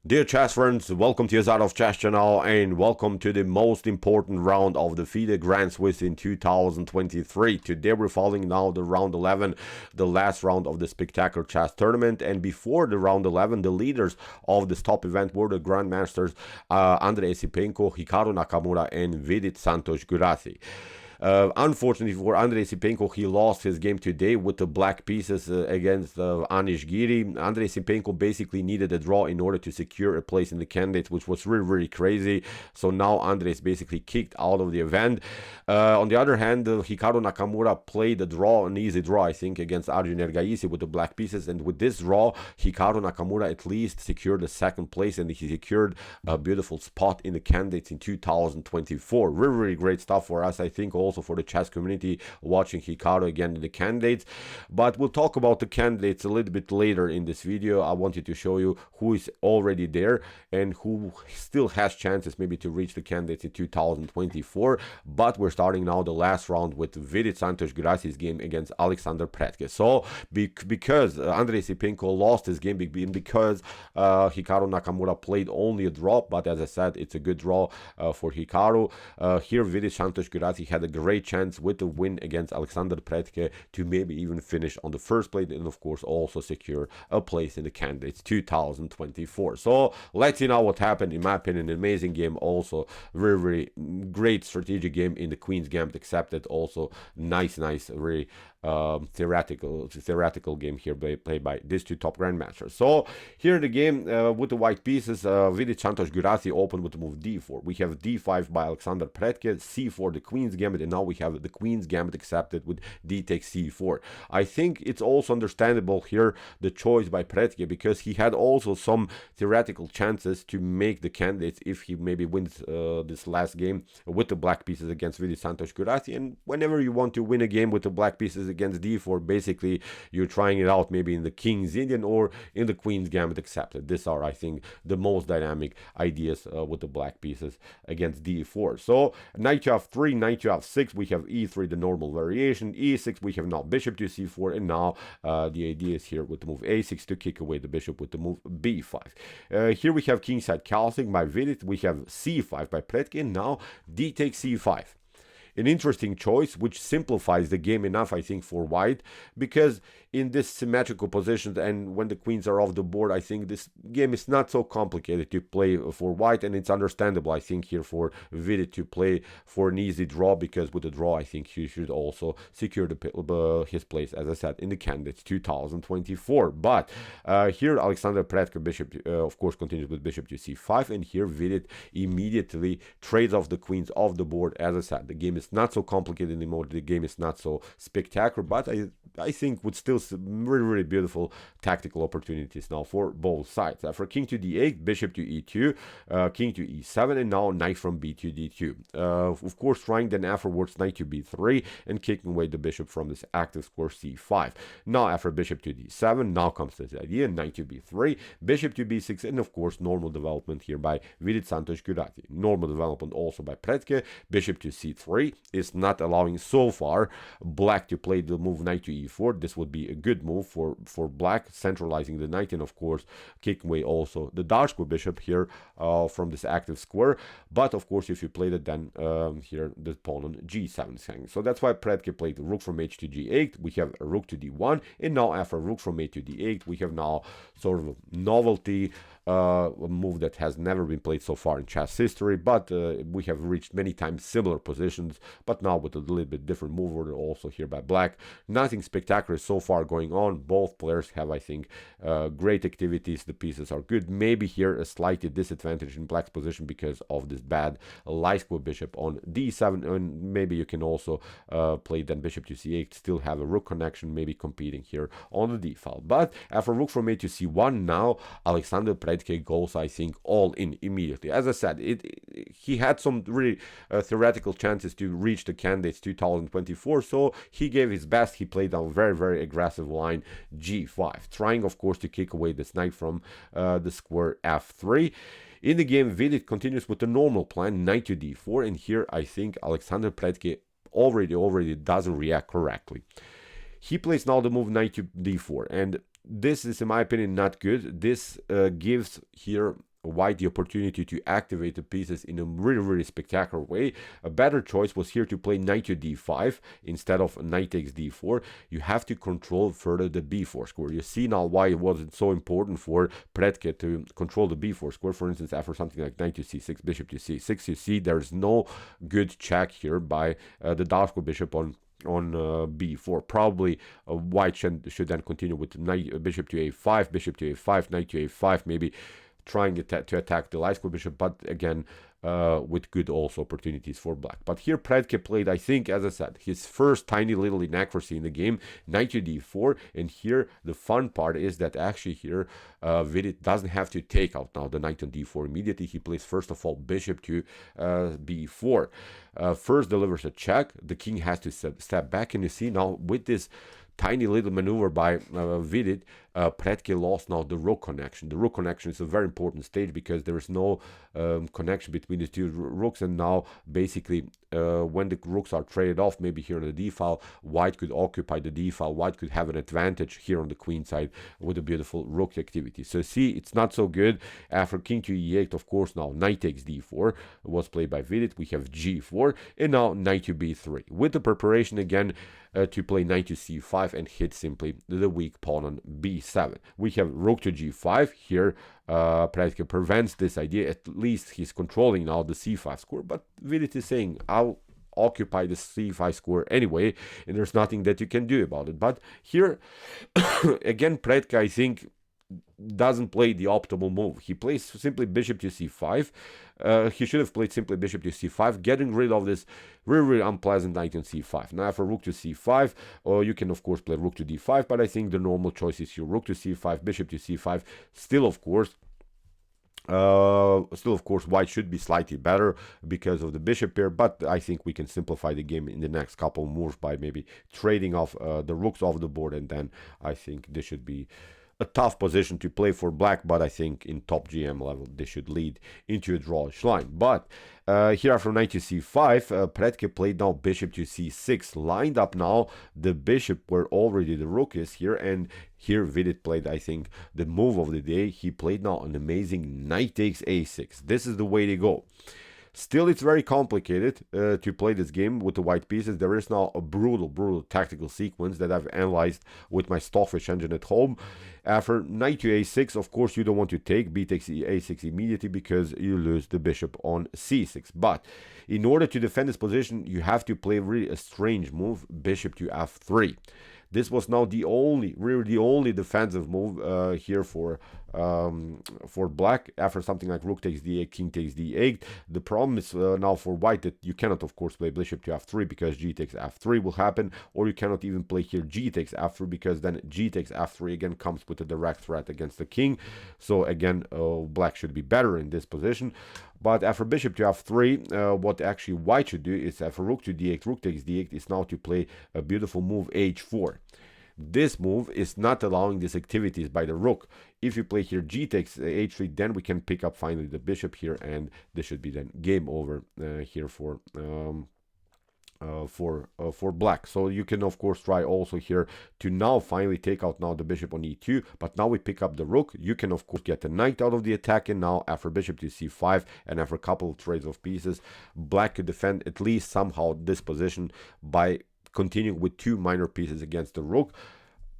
Dear chess friends, welcome to Jozarov chess channel and welcome to the most important round of the FIDE Grand Swiss in 2023. Today we're following now the round 11, the last round of the spectacular chess tournament. And before the round 11, the leaders of this top event were the grandmasters Andrei Esipenko, Hikaru Nakamura and Vidit Santosh Gujrathi. Unfortunately for Andrei Sipenko, he lost his game today with the black pieces against Anish Giri. Andrei Sipenko basically needed a draw in order to secure a place in the candidates, which was really, really crazy. So now Andrei is basically kicked out of the event. On the other hand, Hikaru Nakamura played a draw, an easy draw, I think, against Arjun Ergaisi with the black pieces. And with this draw, Hikaru Nakamura at least secured the second place and he secured a beautiful spot in the candidates in 2024. Really, really great stuff for us, I think, also for the chess community watching Hikaru again in the candidates. But we'll talk about the candidates a little bit later in this video. I wanted to show you who is already there and who still has chances maybe to reach the candidates in 2024. But we're starting now the last round with Vidit Santosh Gujrathi's game against Alexandr Predke. So because Andrei Sipenko lost his game because Hikaru Nakamura played only a draw, but as I said, it's a good draw for Hikaru. Here Vidit Santosh Gujrathi had a great chance with the win against Alexandr Predke to maybe even finish on the first place and of course also secure a place in the candidates 2024. So let's see now what happened. In my opinion, an amazing game, also very, very great strategic game in the Queen's Gambit accepted, also nice, very theoretical game here played by these two top grandmasters. So here in the game with the white pieces, Vidit Santosh Gujrathi opened with the move d4. We have d5 by Alexandr Predke, c4 the Queen's Gambit, and now we have the Queen's Gambit accepted with d takes c4. I think it's also understandable here the choice by Predke because he had also some theoretical chances to make the candidates if he maybe wins this last game with the black pieces against Vidit Santosh Gujrathi. And whenever you want to win a game with the black pieces against d4, basically you're trying it out maybe in the King's Indian or in the Queen's Gambit accepted. These are, I think, the most dynamic ideas with the black pieces against d4. So knight to f3, knight to f6, we have e3, the normal variation, e6, we have now bishop to c4, and now the idea is here with the move a6 to kick away the bishop with the move b5. Here we have kingside castling by Vidit, we have c5 by Predke, and now d takes c5. An interesting choice which simplifies the game enough, I think, for white, because in this symmetrical position and when the queens are off the board, I think this game is not so complicated to play for white, and it's understandable, I think, here for Vidit to play for an easy draw, because with the draw I think he should also secure his place, as I said, in the candidates 2024. But here Alexandr Predke bishop of course continues with bishop to c5, and here Vidit immediately trades off the queens off the board. As I said, the game is not so complicated anymore, the game is not so spectacular, but I think would still really, really beautiful tactical opportunities now for both sides. After king to d8, bishop to e2, king to e7, and now knight from b to d2. Of course, trying then afterwards knight to b3 and kicking away the bishop from this active square c5. Now after bishop to d7, now comes this idea, knight to b3, bishop to b6, and of course normal development here by Vidit Santosh Gujrathi. Normal development also by Predke, bishop to c3 is not allowing so far black to play the move knight to e4. This would be a good move for black, centralizing the knight, and of course kicking away also the dark square bishop here from this active square. But of course if you played it, then here the pawn on g7 is hanging. So that's why Predke played rook from h to g8. We have a rook to d1, and now after rook from a to d8 we have now sort of a novelty a move that has never been played so far in chess history, but we have reached many times similar positions, but now with a little bit different move order also here by black. Nothing spectacular so far going on. Both players have, I think, great activities. The pieces are good. Maybe here a slight disadvantage in black's position because of this bad light square bishop on d7, and maybe you can also play then bishop to c8, still have a rook connection, maybe competing here on the d file. But after rook from a to c1, now Alexandr Predke goes, I think, all in immediately. As I said, he had some really theoretical chances to reach the candidates 2024, so he gave his best. He played a very, very aggressive line g5, trying of course to kick away this knight from the square f3. In the game, Vidit continues with the normal plan, knight to d4, and here I think Alexandr Predke already doesn't react correctly. He plays now the move knight to d4, and this is, in my opinion, not good. This gives here white the opportunity to activate the pieces in a really spectacular way. A better choice was here to play knight to d5 instead of knight takes d4. You have to control further the b4 square. You see now why it wasn't so important for Predke to control the b4 square. For instance, after something like knight to c6, bishop to c6, you see there's no good check here by the dark square bishop on b4. Probably white should then continue with knight, bishop to a5, bishop to a5, knight to a5, maybe trying to attack the light square bishop, but again with good also opportunities for black. But here Predke played, I think, as I said, his first tiny little inaccuracy in the game, knight to d4, and here the fun part is that actually here Vidit doesn't have to take out now the knight on d4 immediately. He plays first of all bishop to b4. First delivers a check, the king has to step back, and you see now with this tiny little maneuver by Vidit, Predke lost now the rook connection. The rook connection is a very important stage because there is no connection between the two rooks, and now basically when the rooks are traded off, maybe here on the d file, white could occupy the d file, white could have an advantage here on the queen side with a beautiful rook activity. So see, it's not so good. After king to e8, of course, now knight takes d4 was played by Vidit. We have g4, and now knight to b3 with the preparation again to play knight to c5 and hit simply the weak pawn on b7. We have rook to g5 here. Predke prevents this idea. At least he's controlling now the c5 square, but Vidit is saying, I'll occupy the c5 square anyway, and there's nothing that you can do about it. But here again, Predke, I think, doesn't play the optimal move. He plays simply bishop to c5. He should have played simply bishop to c5, getting rid of this really unpleasant knight on c5. Now after rook to c5, you can of course play rook to d5, but I think the normal choice is here rook to c5, bishop to c5. Still of course, white should be slightly better because of the bishop pair, but I think we can simplify the game in the next couple moves by maybe trading off the rooks off the board, and then I think this should be a tough position to play for black, but I think in top GM level this should lead into a drawish line. But here after knight to c5, Predke played now bishop to c6, lined up now the bishop where already the rook is here, and here Vidit played, I think, the move of the day. He played now an amazing knight takes a6. This is the way to go. Still, it's very complicated to play this game with the white pieces. There is now a brutal tactical sequence that I've analyzed with my Stockfish engine at home. After knight to a6, of course, you don't want to take b takes a6 immediately because you lose the bishop on c6. But in order to defend this position, you have to play really a strange move, bishop to f3. This was now the only defensive move here for black. After something like rook takes d8, king takes d8. The problem is now for white that you cannot, of course, play bishop to f3 because g takes f3 will happen, or you cannot even play here g takes f3 because then g takes f3 again comes with a direct threat against the king. So again, black should be better in this position. But after bishop to f3, what actually white should do is after rook to d8, rook takes d8 is now to play a beautiful move h4. This move is not allowing these activities by the rook. If you play here g takes h3, then we can pick up finally the bishop here, and this should be then game over here for black. So you can of course try also here to now finally take out now the bishop on e2, but now we pick up the rook. You can of course get the knight out of the attack, and now after bishop to c5 and after a couple of trades of pieces, black could defend at least somehow this position by continuing with two minor pieces against the rook.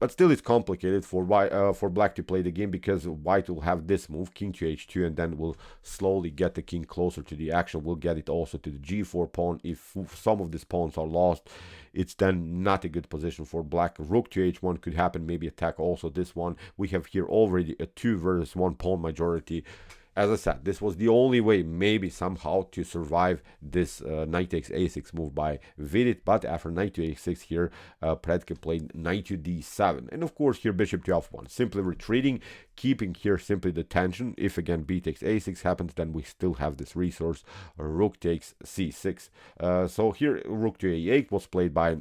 But still it's complicated for black to play the game because white will have this move, king to h2, and then will slowly get the king closer to the action. We'll get it also to the g4 pawn. If some of these pawns are lost, it's then not a good position for black. Rook to h1 could happen, maybe attack also this one. We have here already a 2 versus 1 pawn majority. As I said, this was the only way maybe somehow to survive this knight takes a6 move by Vidit. But after knight to a6 here, Predke played knight to d7. And of course here bishop to f1, simply retreating, keeping here simply the tension. If again b takes a6 happens, then we still have this resource, rook takes c6. So here rook to a8 was played by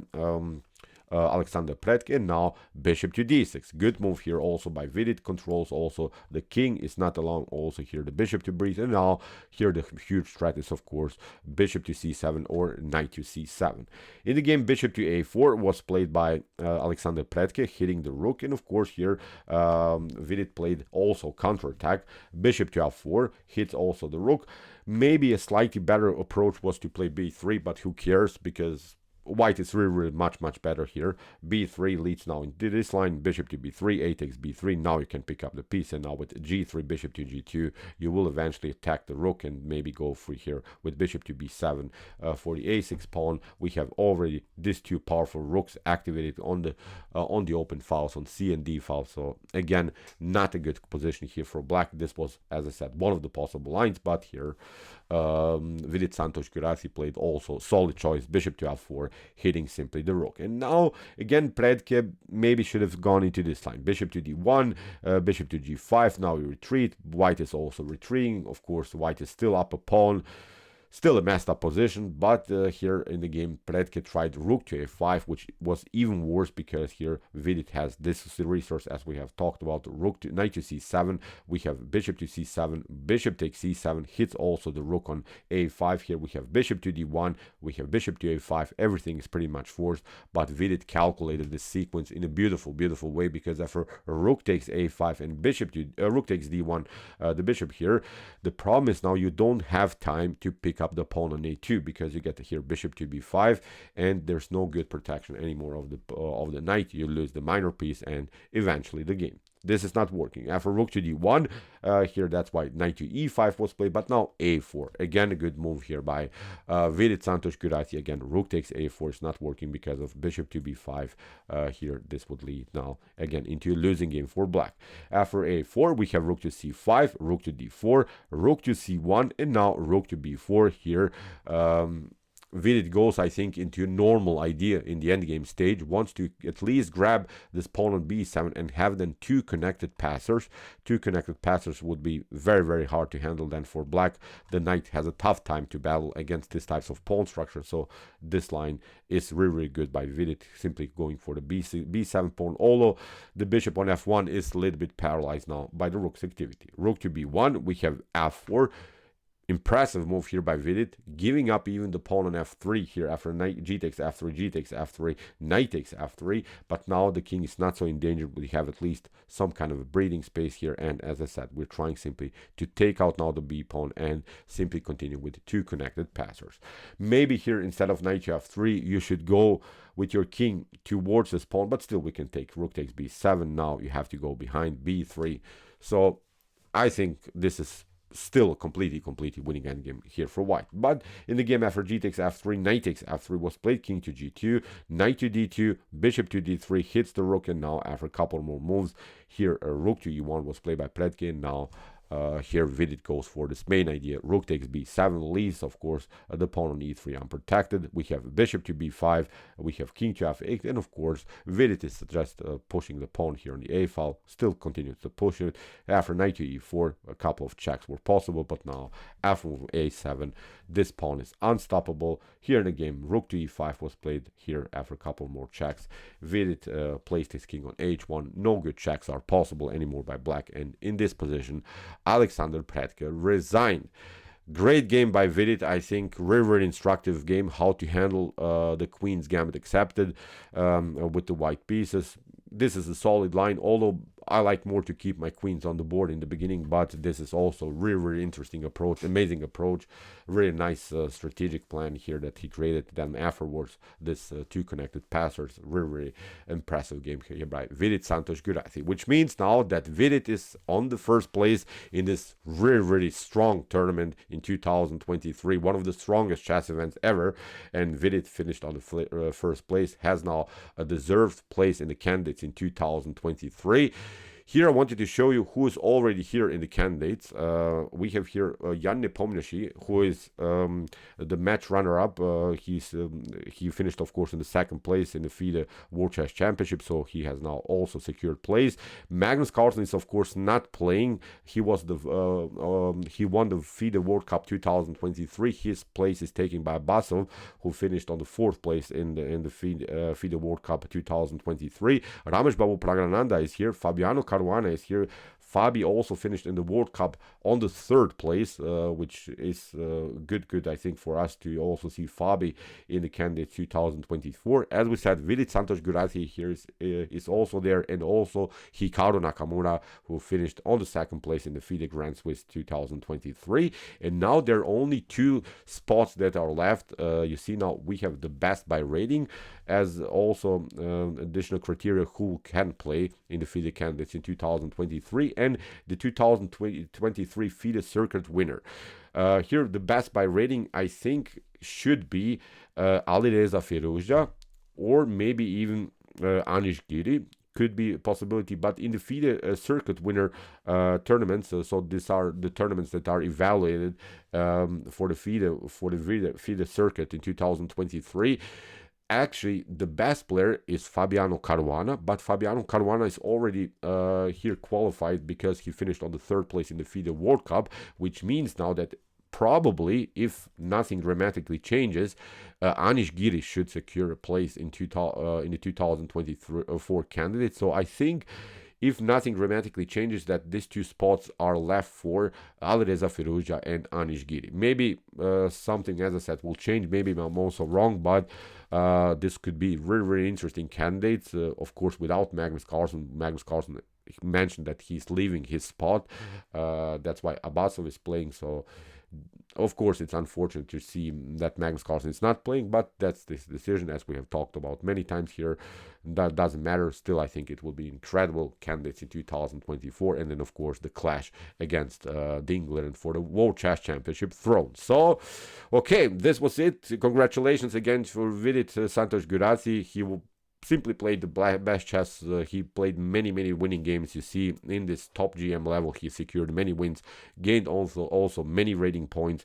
Alexandr Predke. And now bishop to d6. Good move here also by Vidit. Controls also the king, is not allowing also here the bishop to breathe. And now here the huge threat is of course bishop to c7 or knight to c7. In the game, bishop to a4 was played by Alexandr Predke, hitting the rook. And of course here Vidit played also counterattack. Bishop to f4 hits also the rook. Maybe a slightly better approach was to play b3, but who cares, because white is really much better here. b3 leads now into this line, bishop to b3, a takes b3. Now you can pick up the piece, and now with g3, bishop to g2, you will eventually attack the rook and maybe go free here with bishop to b7. For the a6 pawn, we have already these two powerful rooks activated on the open files, on c and d files. So again, not a good position here for black. This was, as I said, one of the possible lines, but here Vidit Santosh Gujrathi played also solid choice, bishop to f4, hitting simply the rook. And now again Predke maybe should have gone into this line, bishop to d1, bishop to g5. Now we retreat. White is also retreating. Of course white is still up a pawn, still a messed up position, but here in the game Predke tried rook to a5, which was even worse because here Vidit has this resource, as we have talked about. Rook to knight to c7, we have bishop to c7, bishop takes c7, hits also the rook on a5. Here we have bishop to d1, we have bishop to a5. Everything is pretty much forced, but Vidit calculated this sequence in a beautiful way, because after rook takes a5 and bishop to rook takes d1, the bishop here, the problem is now you don't have time to pick up the pawn on a2, because you get here bishop to b5, and there's no good protection anymore of the knight. You lose the minor piece and eventually the game. This is not working. After rook to d1, here that's why knight to e5 was played, but now a4. Again, a good move here by Vidit Santosh Gujrathi. Again, rook takes a4 is not working because of bishop to b5. Here, this would lead now again into a losing game for black. After a4, we have rook to c5, rook to d4, rook to c1, and now rook to b4 here. Vidit goes, I think, into a normal idea in the endgame stage, wants to at least grab this pawn on b7 and have then two connected passers. Two connected passers would be very hard to handle then for black. The knight has a tough time to battle against this types of pawn structure, so this line is really good by Vidit, simply going for the b7 pawn, although the bishop on f1 is a little bit paralyzed now by the rook's activity. Rook to b1, we have f4. Impressive move here by Vidit, giving up even the pawn on f3 here after knight g takes f3, g takes f3, knight takes f3. But now the king is not so in danger. We have at least some kind of a breathing space here, and as I said, we're trying simply to take out now the b pawn and simply continue with the two connected passers. Maybe here instead of knight to f3, you should go with your king towards this pawn, but still we can take rook takes b7. Now you have to go behind b3. So I think this is still a completely winning endgame here for white. But in the game after g takes f3, knight takes f3 was played, king to g2, knight to d2, bishop to d3, hits the rook, and now after a couple more moves here a rook to e1 was played by Predke. And now here Vidit goes for this main idea, rook takes b7, leaves of course the pawn on e3 unprotected. We have bishop to b5, we have king to f8, and of course Vidit is just pushing the pawn here on the a file, still continues to push it. After knight to e4, a couple of checks were possible, but now after move a7, this pawn is unstoppable. Here in the game, rook to e5 was played here after a couple more checks. Vidit placed his king on h1. No good checks are possible anymore by black, and in this position Alexandr Predke resigned. Great game by Vidit. I think very instructive game how to handle the queen's gambit accepted with the white pieces. This is a solid line, although I like more to keep my queens on the board in the beginning, but this is also really interesting approach, amazing approach, really nice strategic plan here that he created. Then afterwards, this two connected passers, really impressive game here by Vidit Santosh Gujrathi, which means now that Vidit is on the first place in this really strong tournament in 2023, one of the strongest chess events ever, and Vidit finished on the first place, has now a deserved place in the candidates in 2023. Here I wanted to show you who is already here in the candidates. We have here Jan Nepomniachtchi, who is the match runner-up. He finished, of course, in the second place in the FIDE World Chess Championship, so he has now also secured place. Magnus Carlsen is, of course, not playing. He won the FIDE World Cup 2023. His place is taken by Basov, who finished on the fourth place in the FIDE World Cup 2023. Ramesh Babu Praggnanandhaa is here. Fabiano Caruana is here. Fabi also finished in the World Cup on the third place, which is good, I think, for us to also see Fabi in the candidate 2024. As we said, Vidit Santosh Gujrathi here is also there, and also Hikaru Nakamura, who finished on the second place in the FIDE Grand Swiss 2023. And now there are only 2 spots that are left. You see now we have the best by rating, as also additional criteria who can play in the FIDE candidates in 2023, and the 2023 FIDE circuit winner. Here the best by rating, I think, should be Alireza Firouzja, or maybe even Anish Giri. Could be a possibility, but in the FIDE circuit winner tournaments, so these are the tournaments that are evaluated for the FIDE circuit in 2023. Actually, the best player is Fabiano Caruana, but Fabiano Caruana is already here qualified because he finished on the third place in the FIDE World Cup, which means now that probably, if nothing dramatically changes, Anish Giri should secure a place in the 2024 candidate. So I think, if nothing dramatically changes, that these 2 spots are left for Alireza Firouzja and Anish Giri. Maybe something, as I said, will change. Maybe I'm also wrong, but this could be very interesting candidates. Of course, without Magnus Carlsen. Magnus Carlsen mentioned that he's leaving his spot. That's why Abasov is playing. So, of course, it's unfortunate to see that Magnus Carlsen is not playing, but that's this decision, as we have talked about many times here. That doesn't matter. Still, I think it will be incredible candidates in 2024, and then, of course, the clash against England for the World Chess Championship throne. So, okay, this was it. Congratulations again for Vidit Santosh Gujrathi. He will simply played the best chess. He played many winning games. You see, in this top GM level, he secured many wins, gained also many rating points.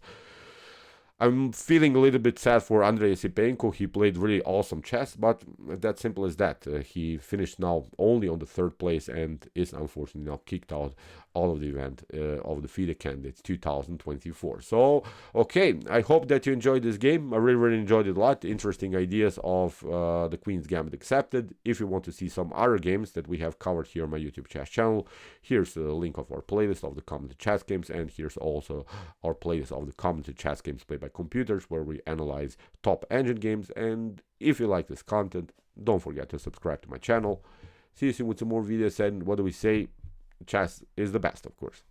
I'm feeling a little bit sad for Andrei Sipenko. He played really awesome chess, but that's simple as that. He finished now only on the third place and is unfortunately now kicked out of the event of the FIDE candidates 2024. So, okay, I hope that you enjoyed this game. I really enjoyed it a lot. Interesting ideas of the Queen's Gambit accepted. If you want to see some other games that we have covered here on my YouTube chess channel, here's the link of our playlist of the commented chess games, and here's also our playlist of the commented chess games played by computers, where we analyze top engine games. And if you like this content, don't forget to subscribe to my channel. See you soon with some more videos, and what do we say? Chess is the best, of course.